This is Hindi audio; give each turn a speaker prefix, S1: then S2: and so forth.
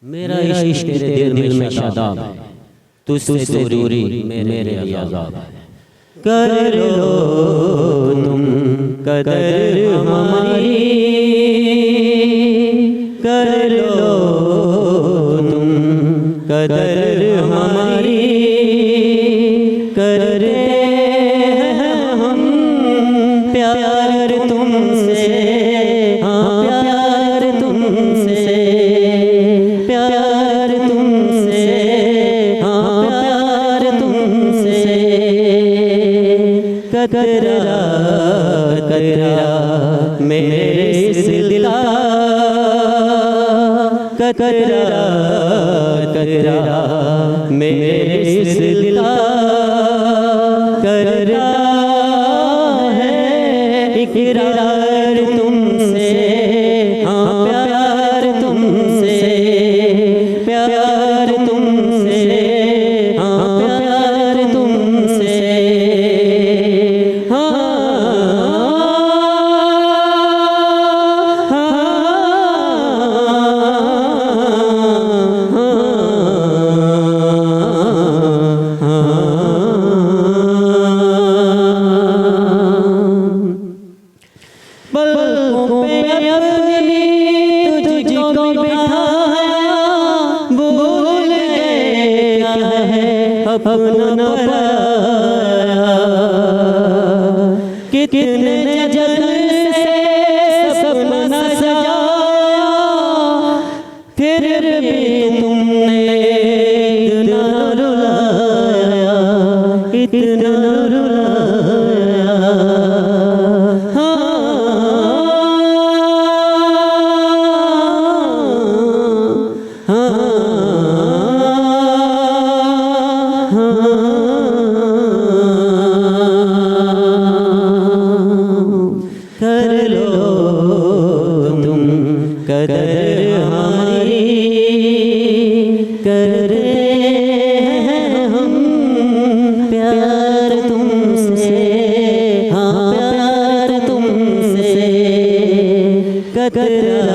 S1: मेरा इश्क तेरे दिल में शादाब है, तुझसे दूरी मेरे अज़ाब है। कर लो तुम कदर हमारी, कर लो तुम कदर हमारी, करते हैं हम प्यार तुमसे, हाँ प्यार तुमसे, प्यार तुमसे, हाँ प्यार तुमसे। कतरा कतरा मेरे इस दिल का, कतरा कतरा मेरे इस दिल का, करता है इकरार तुमसे, हाँ प्यार तुमसे, प्यार तुमसे, हाँ प्यार तुमसे। पलकों पे अपनी तुझको बिठाया, भूल गए क्या है अपना पराया। कितने जगह से सपना सजाया, फिर भी तुमने इतना रुलाया, इतना रुलाया। कर लो तुम कदर हमारी, करते हैं हम प्यार तुमसे, हाँ प्यार तुमसे। कतरा